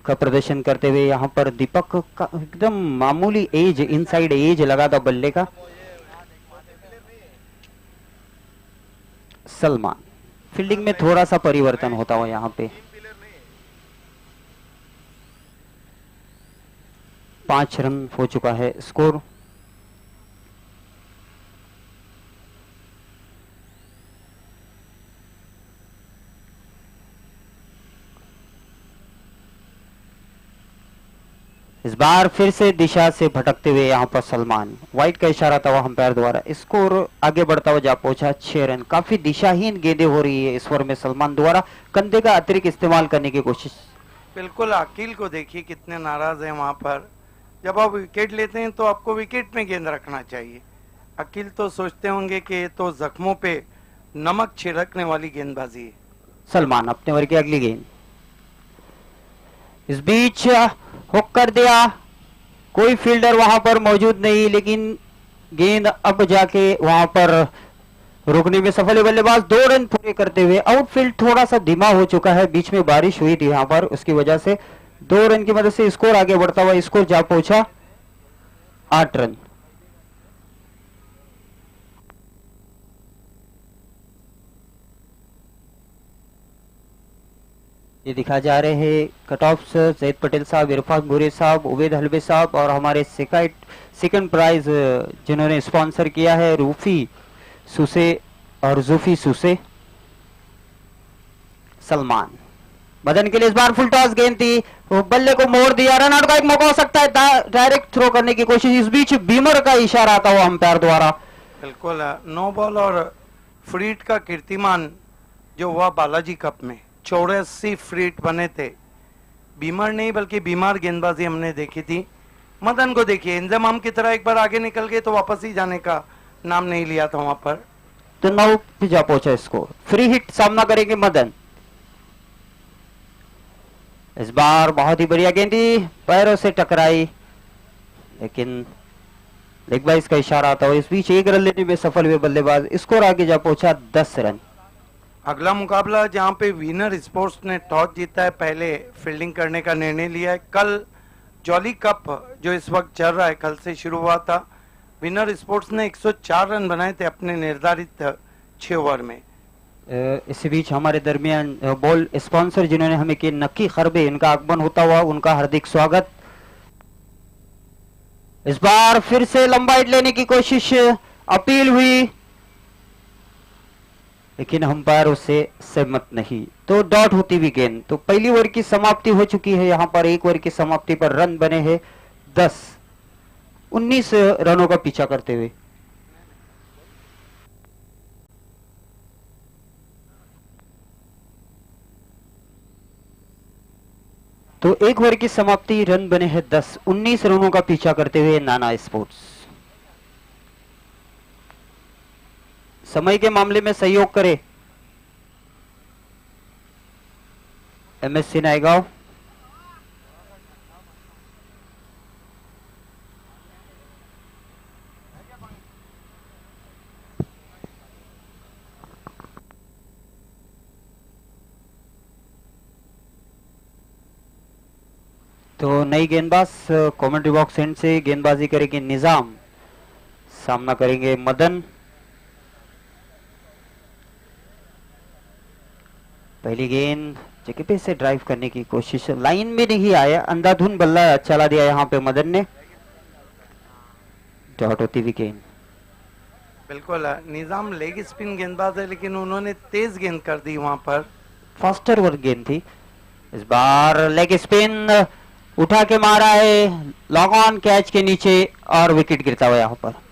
का प्रदर्शन करते हुए यहाँ पर दीपक का एकदम मामूली एज, इनसाइड एज लगा था बल्ले का। सलमान फील्डिंग में थोड़ा सा परिवर्तन होता हुआ यहाँ पे। 5 रन हो चुका है स्कोर। इस बार फिर से दिशा से भटकते हुए यहाँ पर सलमान, वाइट का इशारा था वह अंपायर द्वारा। स्कोर आगे बढ़ता हुआ जा पहुंचा 6 रन। काफी दिशाहीन गेंदें हो रही है इस ओवर में सलमान द्वारा, कंधे का अतिरिक्त इस्तेमाल करने की कोशिश। बिल्कुल अकील को देखिए कितने नाराज हैं वहां पर। जब आप विकेट लेते हैं तो आपको विकेट में गेंद रखना चाहिए। अकील तो सोचते होंगे कि ये तो जख्मों पे नमक छिड़कने वाली गेंदबाजी है। सलमान अपने ओवर की अगली गेंद, इस बीच हुक कर दिया, कोई फील्डर वहां पर मौजूद नहीं, लेकिन गेंद अब जाके वहां पर रुकने में सफल है बल्लेबाज 2 रन पूरे करते हुए। आउटफील्ड थोड़ा सा धीमा हो चुका है, बीच में बारिश हुई थी यहां पर, उसकी वजह से 2 रन की मदद से स्कोर आगे बढ़ता हुआ स्कोर जा पहुंचा 8 रन। ये दिखा जा रहे हैं कट ऑफ्स, जैद पटेल साहब, इरफान बुरे साहब, उबैद हलबे साहब और हमारे सेकंड प्राइज जिन्होंने स्पॉन्सर किया है रूफी सुसे और जूफी सुसे सलमान। मदन के लिए इस बार फुल टॉस गेंद थी, वो बल्ले को मोड़ दिया, रन आउट का एक मौका हो सकता है, डायरेक्ट थ्रो करने की कोशिश, इस बीच बीमर का इशारा आता हुआ अंपायर द्वारा। बिल्कुल नो बॉल और फ्रीट का कीर्तिमान जो हुआ बालाजी कप में 84 फ्रीट बने थे। बीमार नहीं बल्कि बीमार गेंदबाजी हमने देखी थी। मदन को देखिए इंजमाम की तरह एक बार आगे निकल गए तो वापस ही जाने का नाम नहीं लिया था वहां पर। तो 9 पे जा पहुंचा स्कोर, फ्री हिट सामना करेंगे मदन। इस बार बहुत ही बढ़िया गेंदी पैरों से टकराई, लेकिन लेग बाइस का इशारा आता हुआ इस बीच 1 रन लेने में सफल हुए बल्लेबाज, स्कोर आगे जा पहुंचा 10 रन। अगला मुकाबला जहां पे विनर स्पोर्ट्स ने टॉस जीता है, पहले फील्डिंग करने का निर्णय लिया है। कल जॉली कप जो इस वक्त चल रहा है कल से शुरू हुआ था। विनर स्पोर्ट्स ने 104 रन बनाए थे अपने निर्धारित 6 ओवर में। इसी बीच हमारे दरमियान बॉल स्पॉन्सर जिन्होंने हमें कि नक्की खरबे, इनका आगमन होता हुआ उनका हार्दिक स्वागत। इस बार फिर से लंबा हिट लेने की कोशिश, अपील हुई, लेकिन अंपायर उससे सहमत नहीं, तो डॉट होती हुई गेंद। तो पहली ओवर की समाप्ति हो चुकी है, यहां पर 1 ओवर की समाप्ति पर रन बने हैं 10, 19 रनों का पीछा करते हुए। तो 1 ओवर की समाप्ति, रन बने हैं 10, 19 रनों का पीछा करते हुए नाना स्पोर्ट्स। समय के मामले में सहयोग करे एमएससी नायगांव। तो नई गेंदबाज कमेंट्री बॉक्स एंड से गेंदबाजी करेंगे निजाम, सामना करेंगे मदन। पहली गेंद जगह पे से ड्राइव करने की कोशिश, लाइन में नहीं आया, अंधाधुन बल्ला चला दिया यहां पे मदन ने, डॉट होती हुई गेंद। बिल्कुल निजाम लेग स्पिन गेंदबाज है, लेकिन उन्होंने तेज गेंद कर दी वहां पर। फास्टर वर्क गेंद थी। इस बार लेग स्पिन उठा के मारा है, लॉन्ग ऑन कैच के नीचे और विकेट गिरता हुआ यहां पर।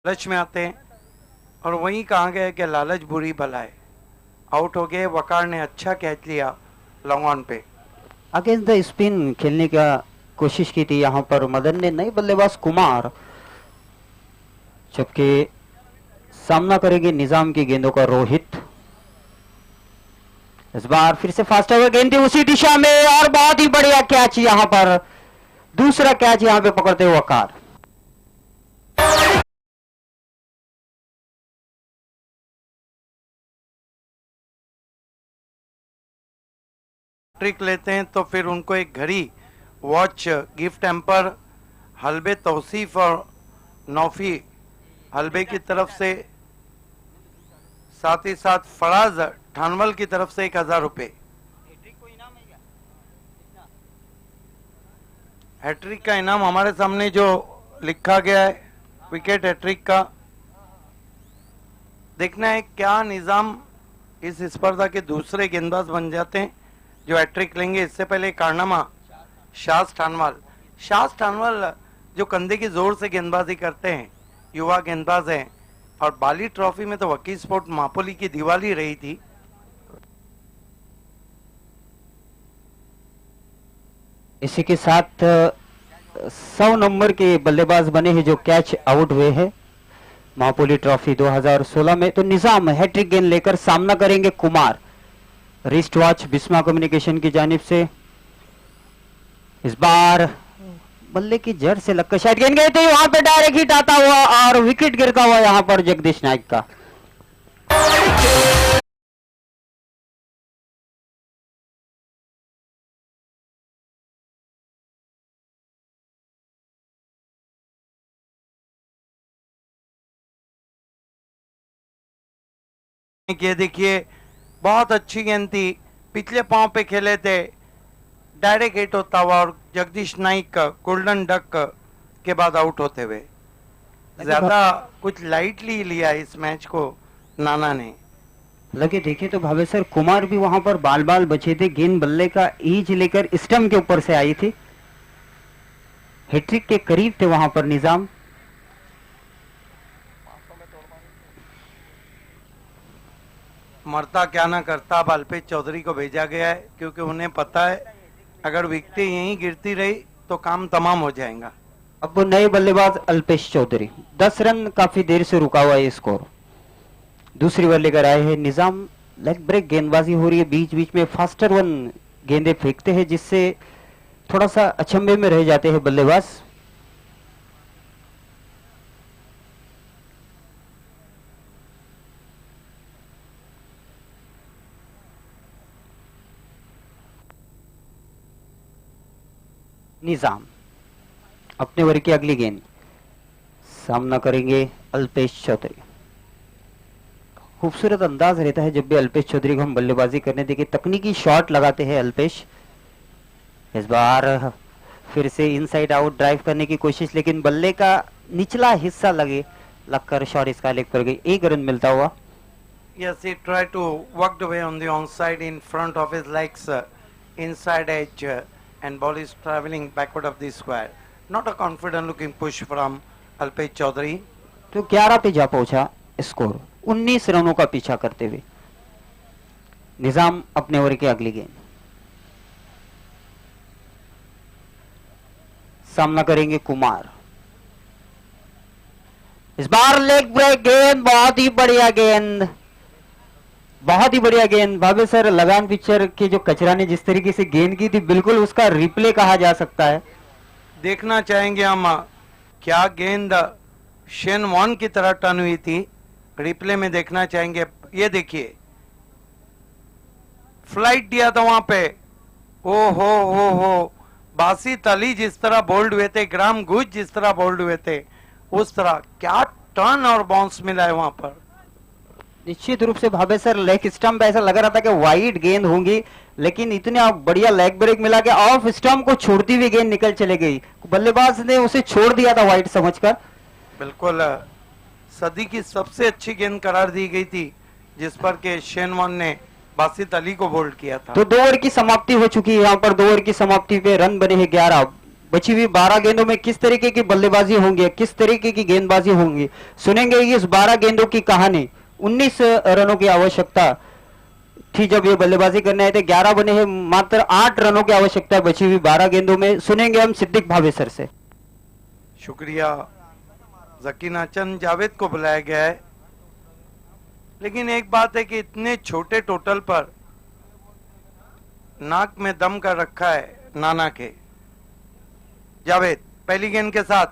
लालच में आते हैं और वहीं कहा गया कि लालच बुरी बला है। आउट हो गए, वकार ने अच्छा कैच लिया लॉन्ग ऑन पे। अगेंस्ट द स्पिन खेलने का कोशिश की थी यहां पर मदन ने, नए बल्लेबाज कुमार, जबकि सामना करेंगे निजाम की गेंदों का रोहित। इस बार फिर से फास्ट ओवर गेंद थी उसी दिशा में और बहुत ही बढ़िया कैच यहां पर, दूसरा कैच यहां पे पकड़ते हुए वकार। ट्रिक लेते हैं तो फिर उनको एक घड़ी, वॉच गिफ्ट एम्पर हलबे तौसीफ और नौफी हलबे की तरफ से, साथ ही साथ फराज ठानवल की तरफ से 1000 रुपए। हैट्रिक का इनाम हमारे सामने जो लिखा गया है, विकेट हैट्रिक का। देखना है क्या निजाम इस स्पर्धा के दूसरे गेंदबाज बन जाते हैं जो हैट्रिक लेंगे। इससे पहले कारनामा शाज ठानवल जो कंधे की जोर से गेंदबाजी करते हैं, युवा गेंदबाज हैं, और बाली ट्रॉफी में तो वकील स्पोर्ट मापोली की दिवाली रही थी। इसी के साथ 100 नंबर के बल्लेबाज बने हैं जो कैच आउट हुए हैं महापोली ट्रॉफी 2016 में। तो निजाम हैट्रिक गेंद लेकर सामना करेंगे Kumar. Wrist watch Bisma communication की जानिब से। इस बार बल्ले की जड़ से लगकर शायद गेंद गई थी, वहां पे डायरेक्ट हिट आता हुआ और विकेट गिरता हुआ यहां पर जगदीश नाइक का। ये देखिए बहुत अच्छी गेंद थी, पिछले पांव पे खेले थे, डायरेक्ट हिट होता हुआ और जगदीश नाइक गोल्डन डक के बाद आउट होते हुए। ज्यादा कुछ लाइटली लिया इस मैच को नाना ने। लगे देखे तो भावेसर कुमार भी वहां पर बाल बाल बचे थे, गेंद बल्ले का ईज लेकर स्टंप के ऊपर से आई थी। हैट्रिक के करीब थे वहां पर निजाम। मरता क्या ना करता, अब अल्पेश चौधरी को भेजा गया है क्योंकि उन्हें पता है अगर विकेटें यहीं गिरती रही तो काम तमाम हो जाएगा। अब वो नए बल्लेबाज अल्पेश चौधरी, 10 रन काफी देर से रुका हुआ है स्कोर। दूसरी बार लेकर आए हैं निजाम। लेग ब्रेक गेंदबाजी हो रही है, बीच बीच में फास्टर वन गेंदे फेंकते हैं जिससे थोड़ा सा अचंभे में रह जाते हैं बल्लेबाज। निजाम अपने ओवर की अगली गेंद, सामना करेंगे अल्पेश चौधरी। खूबसूरत अंदाज रहता है जब भी अल्पेश चौधरी को हम बल्लेबाजी करने देंगे, तकनीकी शॉट लगाते हैं अल्पेश। इस बार फिर से इनसाइड आउट ड्राइव करने की कोशिश, लेकिन बल्ले का निचला हिस्सा लगकर शॉट इसका लेग पर गई। 1 रन मिलता हुआ। Yes, he tried to work away on the onside in front of his legs, inside edge, and ball is traveling backward of the square. Not a confident looking push from Alpesh Chaudhary. तो 11 पे जा पहुंचा score, 19 रनों का पीछा करते हुए। निजाम अपने ओवर की अगली गेंद, सामना करेंगे कुमार। इस बार लेग ब्रेक गेंद, बहुत ही बढ़िया गेंद, बहुत ही बढ़िया गेंद। भावे सर, लगान पिक्चर के जो कचरा ने जिस तरीके से गेंद की थी, बिल्कुल उसका रिप्ले कहा जा सकता है। देखना चाहेंगे हम क्या गेंद शेन वॉन की तरह टर्न हुई थी, रिप्ले में देखना चाहेंगे। ये देखिए फ्लाइट दिया था वहां पे। ओ हो बासित अली जिस तरह बोल्ड हुए थे, ग्राम गुज जिस तरह बोल्ड हुए थे, उस तरह क्या टर्न और बाउंस मिला है वहां पर। निश्चित रूप से भावे सर, लेग स्टंप ऐसा लग रहा था कि वाइड गेंद होंगी, लेकिन इतने बढ़िया लेग ब्रेक मिला कि ऑफ स्टंप को छोड़ती हुई गेंद निकल चले गई। बल्लेबाज ने उसे छोड़ दिया था वाइड समझकर। बिल्कुल सदी की सबसे अच्छी गेंद करार दी गई थी, जिस पर के शेन वॉन ने बासित अली को बोल्ड किया था। तो 2 ओवर की समाप्ति हो चुकी है। यहाँ पर 2 ओवर की समाप्ति पे रन बने हैं 11। बची हुई 12 गेंदों में किस तरीके की बल्लेबाजी होंगी, किस तरीके की गेंदबाजी होंगी, सुनेंगे इस 12 गेंदों की कहानी। 19 रनों की आवश्यकता थी जब ये बल्लेबाजी करने आए थे, 11 बने हैं, मात्र 8 रनों की आवश्यकता बची हुई 12 गेंदों में। सुनेंगे हम सिद्दीक भावेसर से। शुक्रिया, जकीर नाचन जावेद को बुलाया गया है, लेकिन एक बात है कि इतने छोटे टोटल पर नाक में दम कर रखा है नाना के। जावेद पहली गेंद के साथ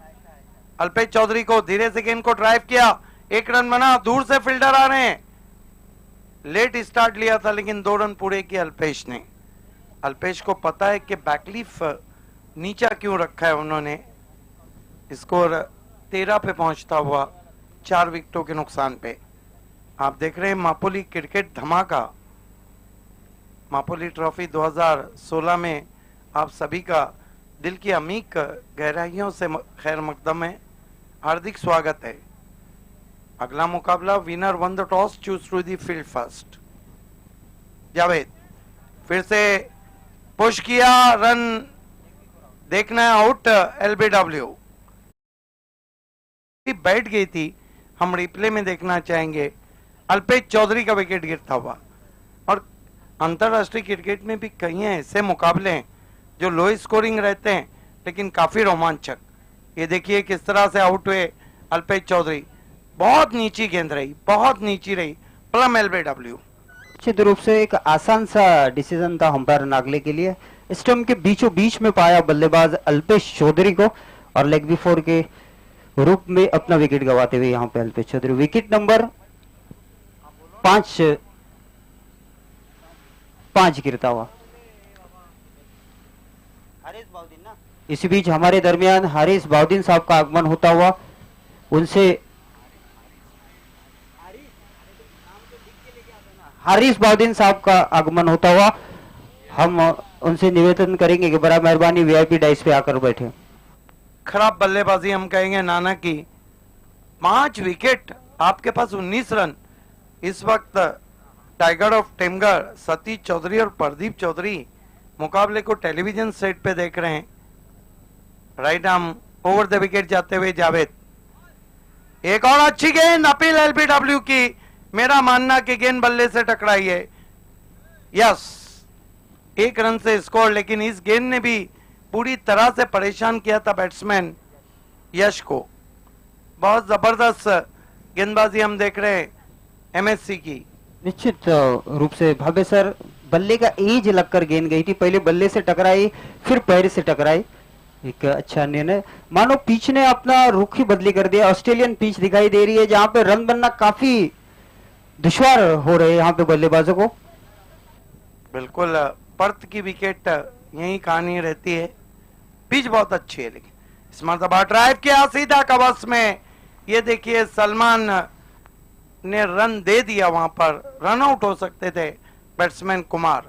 अल्पेश चौधरी को धीरे से गेंद को ड्राइव किया, 1 रन बना, दूर से फील्डर आ रहे हैं। लेट स्टार्ट लिया था लेकिन 2 रन पूरे किए अल्पेश ने। अल्पेश को पता है कि बैकलीफ नीचा क्यों रखा है उन्होंने। स्कोर 13 पे पहुंचता हुआ 4 विकेटों के नुकसान पे। आप देख रहे हैं मापोली क्रिकेट धमाका। मापोली ट्रॉफी 2016 में आप सभी का दिल की अमीक गहराइयों से खैर मकदम है, हार्दिक स्वागत है। अगला मुकाबला winner won the toss, choose to the field first. Javed फिर से पुश किया, रन देखना है, आउट एलबीडब्ल्यू। बैठ गई थी, हम रिप्ले में देखना चाहेंगे अल्पेश चौधरी का विकेट गिरता हुआ। और अंतरराष्ट्रीय क्रिकेट में भी कई ऐसे मुकाबले हैं जो लो स्कोरिंग रहते हैं, लेकिन काफी रोमांचक। ये देखिए किस तरह से आउट हुए अल्पेश चौधरी। बहुत नीची गेंद रही, बहुत नीची रही, प्लम एलबीडब्ल्यू। निश्चित रूप से एक आसान सा डिसीजन था अंपायर नागले के लिए। स्टंप के बीचों बीच में पाया बल्लेबाज अल्पेश चौधरी को और लेग बी 4 के रूप में अपना विकेट गंवाते हुए यहाँ पे अल्पेश चौधरी विकेट नंबर 5 गिरता हुआ। इसी बीच हमारे दरमियान हारिस बाउद्दीन साहब का आगमन होता हुआ उनसे हारिस बाउद्दीन साहब का आगमन होता हुआ हम उनसे निवेदन करेंगे कि बड़ा मेहरबानी वीआईपी डाइस पे आकर बैठे। खराब बल्लेबाजी हम कहेंगे नाना की। 5 विकेट, आपके पास 19 रन। इस वक्त टाइगर ऑफ टेमगर सतीश चौधरी और प्रदीप चौधरी मुकाबले को टेलीविजन सेट पे देख रहे हैं। Right arm over the wicket जाते हुए जावेद। एक और अच्छी गेंद अपील एलबीडब्ल्यू की। मेरा मानना कि गेंद बल्ले से टकराई है। यस, 1 रन से स्कोर, लेकिन इस गेंद ने भी पूरी तरह से परेशान किया था बैट्समैन यश को। बहुत जबरदस्त गेंदबाजी हम देख रहे हैं एमएससी की। निश्चित रूप से भावे सर, बल्ले का एज लगकर गेंद गई थी, पहले बल्ले से टकराई फिर पैर से टकराई। एक अच्छा निर्णय। मानो पिच ने अपना रुख ही बदली कर दिया। ऑस्ट्रेलियन पिच दिखाई दे रही है जहां पे रन बनना काफी दुश्वार हो रहे हैं यहाँ पे बल्लेबाजों को। बिल्कुल, पर्थ की विकेट यही कहानी रहती है। पिच बहुत अच्छी है, लेकिन इस मरतबा ड्राइव किया सीधा कवच में। ये देखिए सलमान ने रन दे दिया, वहां पर रन आउट हो सकते थे बैट्समैन कुमार।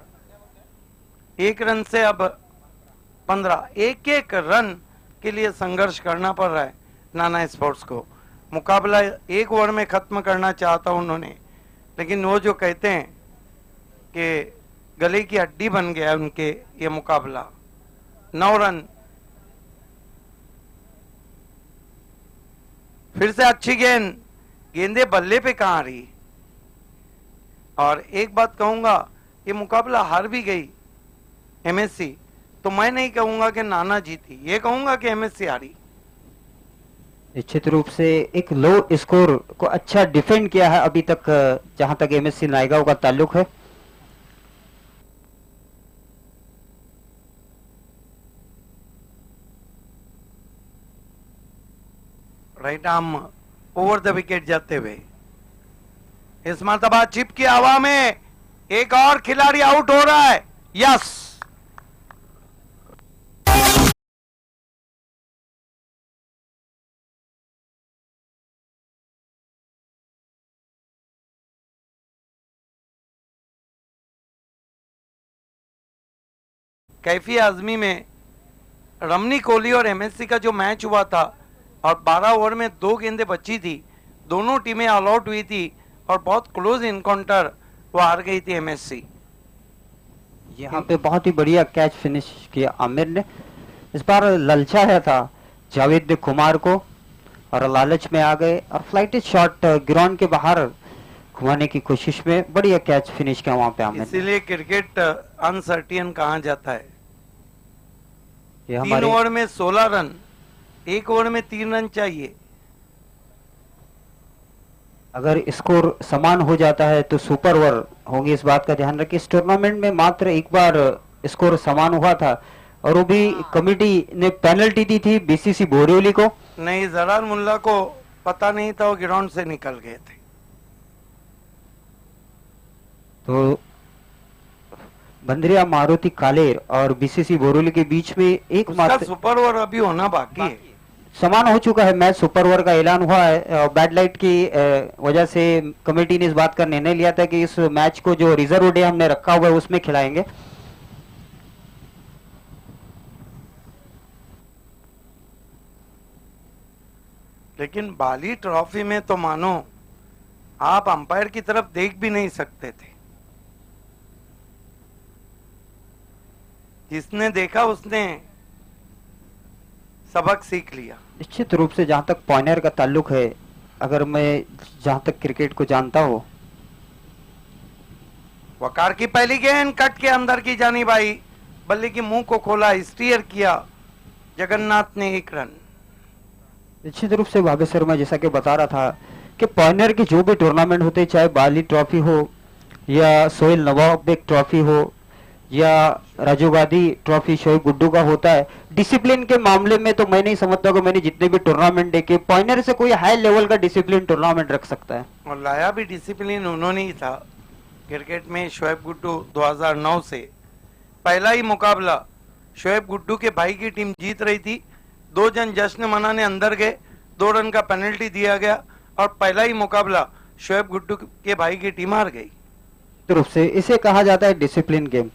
1 रन से अब 15, एक रन के लिए संघर्ष करना पड़ रहा है नाना स्पोर्ट्स को। मुकाबला 1 ओवर में खत्म करना चाहता उन्होंने, लेकिन वो जो कहते हैं कि गले की हड्डी बन गया उनके ये मुकाबला। 9 रन। फिर से अच्छी गेंद, गेंदे बल्ले पे कहां रही। और एक बात कहूंगा, ये मुकाबला हार भी गई एमएससी, तो मैं नहीं कहूंगा कि नाना जीती, ये कहूंगा कि एमएससी हारी। निश्चित रूप से एक लो स्कोर को अच्छा डिफेंड किया है अभी तक जहां तक एमएससी नायगांव का ताल्लुक है। Right arm over the wicket जाते हुए। इस मरतबा चिप की हवा में एक और खिलाड़ी आउट हो रहा है। यस, कैफी आजमी में रमनी कोहली और एमएससी का जो मैच हुआ था और 12 ओवर में 2 गेंदें बची थी, दोनों टीमें ऑल आउट हुई थी और बहुत क्लोज इनकाउंटर वो हार गई थी एमएससी। यहाँ पे बहुत ही बढ़िया कैच फिनिश किया आमिर ने। इस बार ललचाया था जावेद ने कुमार को और लालच में आ गए और फ्लाइटेड शॉट ग्राउंड के बाहर घुमाने की कोशिश में बढ़िया कैच फिनिश किया वहां पे आमिर ने। इसीलिए क्रिकेट अनसर्टियन कहा जाता है। ये 3 ओवर में 16 रन, 1 ओवर में 3 रन चाहिए। अगर स्कोर समान हो जाता है तो सुपर ओवर होंगे, इस बात का ध्यान रखिए। इस टूर्नामेंट में मात्र एक बार स्कोर समान हुआ था और वो भी कमेटी ने पेनल्टी दी थी बीसीसी बोरिवली को। नहीं, जरार मुल्ला को पता नहीं था, वो ग्राउंड से निकल गए थे। तो बंदरिया मारुति कालेर और बीसीसी बोरिवली के बीच में एक मात्र सुपर ओवर अभी होना बाकी है। समान हो चुका है मैच, सुपर ओवर का ऐलान हुआ है। बैड लाइट की वजह से कमेटी ने इस बात का निर्णय लिया था कि इस मैच को जो रिजर्व डे हमने रखा हुआ है उसमें खिलाएंगे। लेकिन बाली ट्रॉफी में तो मानो आप अंपायर की तरफ देख भी नहीं सकते थे। जिसने देखा उसने सबक सीख लिया। निश्चित रूप से जहां तक पॉइंटर का ताल्लुक है, अगर मैं जहां तक क्रिकेट को जानता हूं, वकार की पहली गेंद कट के अंदर की जानी भाई, बल्ले की मुंह को खोला, स्टीयर किया, जगन्नाथ ने 1 रन। निश्चित रूप से भावेश शर्मा जैसा कि बता रहा था कि पॉइनर के जो भी टूर्नामेंट होते, चाहे बाली ट्रॉफी हो या सोहेल नवाब बेग ट्रॉफी हो या राजीव गांधी ट्रॉफी शोएब गुड्डू का होता है, डिसिप्लिन के मामले में तो मैं नहीं समझता कि मैंने जितने भी टूर्नामेंट देखे पॉइनर से कोई हाई लेवल का डिसिप्लिन टूर्नामेंट रख सकता है। और लाया भी डिसिप्लिन उन्होंने ही था क्रिकेट में। शोएब गुड्डू 2009 से पहला ही मुकाबला शोएब गुड्डू के भाई की टीम जीत रही थी, 2 जन जश्न मनाने अंदर गए, 2 रन का पेनल्टी दिया गया और पहला ही मुकाबला शोएब गुड्डू के भाई की टीम हार गई। रूप से इसे कहा जाता है डिसिप्लिन गेम,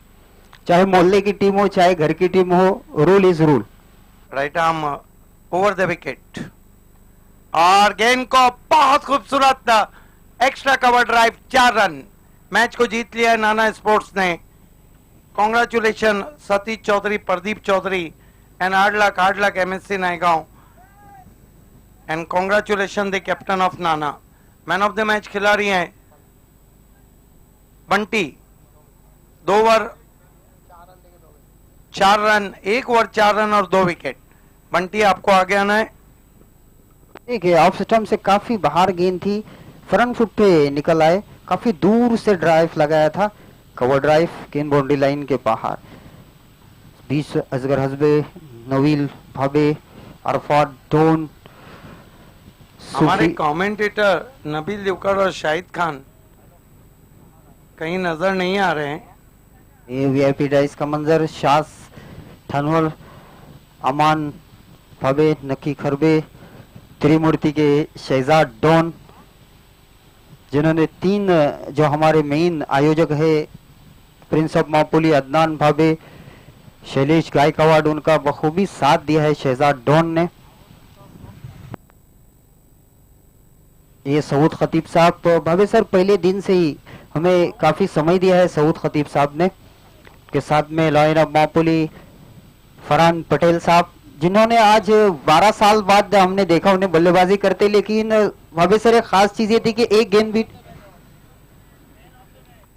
चाहे मोहल्ले की टीम हो चाहे घर की टीम हो, rule is rule. Right arm over the wicket और गेंद को बहुत खूबसूरत extra cover drive, 4 run. Match को जीत लिया है नाना स्पोर्ट्स ने। Congratulation Satish Chaudhary, Pradeep Chaudhary and hard luck MSC Naigaon and congratulation the captain of Nana. Man of the match खिलाड़ी हैं Bunty, 2 over 4 run, 1 over 4 run और 2 विकेट। बंटी आपको आगे आना है। देखिए ऑफ स्टंप से काफी बाहर गेंद थी, फ्रंट फुट पे निकल आए, काफी दूर से ड्राइव लगाया था, कवर ड्राइव, गेंद बाउंड्री लाइन के बाहर। 20 असगर हसबे, नवील भाबे, अरफात डोन, हमारे सूफी, कमेंटेटर नबील लिवकर और शाहिद खान कहीं नजर नहीं आ रहे हैं। ये वीआईपी डाइस का मंजर, शास थानवल, अमान भाबे, नकी खरबे, त्रिमूर्ति के शहजाद डॉन, जिन्होंने 3 जो हमारे मेन आयोजक है प्रिंस ऑफ मापुली अदनान भाबे, शैलेश गायकवाड़, उनका बखूबी साथ दिया है शहजाद डॉन ने। ये सऊद खतीब साहब, भावे सर पहले दिन से ही हमें काफी समय दिया है सऊद खतीब साहब ने, के साथ में लॉयन ऑफ मापुली फरहान पटेल साहब, जिन्होंने आज 12 साल बाद हमने देखा उन्हें बल्लेबाजी करते, लेकिन भावे सर एक खास चीज ये थी कि एक गेंद भी।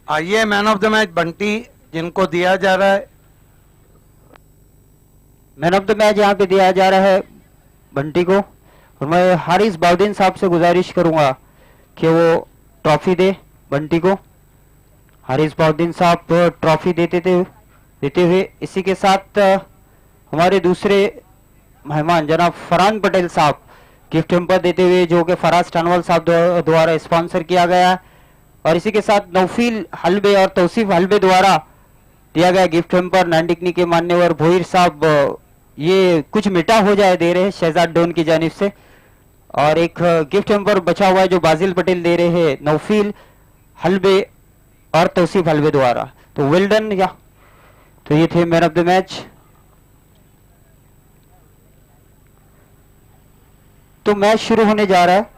आइए man of the match Bunty, जिनको दिया जा रहा है। मैन ऑफ द मैच यहाँ पे दिया जा रहा है बंटी को, और मैं हारिस बाउद्दीन साहब से गुजारिश करूंगा कि वो ट्रॉफी दे बंटी को। हारिस बाउद्दीन साहब ट्रॉफी देते हुए इसी के साथ हमारे दूसरे मेहमान जनाब फरहान पटेल साहब गिफ्ट हैम्पर देते हुए, जो कि फराज टानवाल साहब द्वारा स्पॉन्सर किया गया है, और इसी के साथ नौफील हलबे और तौसीफ हलबे द्वारा दिया गया गिफ्ट हैम्पर। नांडिकनी के मान्यवर भोईर साहब ये कुछ मिटा हो जाए दे रहे हैं शहजाद डोन की जानिब से, और एक गिफ्ट हैम्पर बचा हुआ है जो बाजिल पटेल दे रहे हैं नौफील हलबे और तौसीफ हलबे द्वारा। तो वेल डन। या तो ये थे मैन ऑफ द मैच। तो मैच शुरू होने जा रहा है।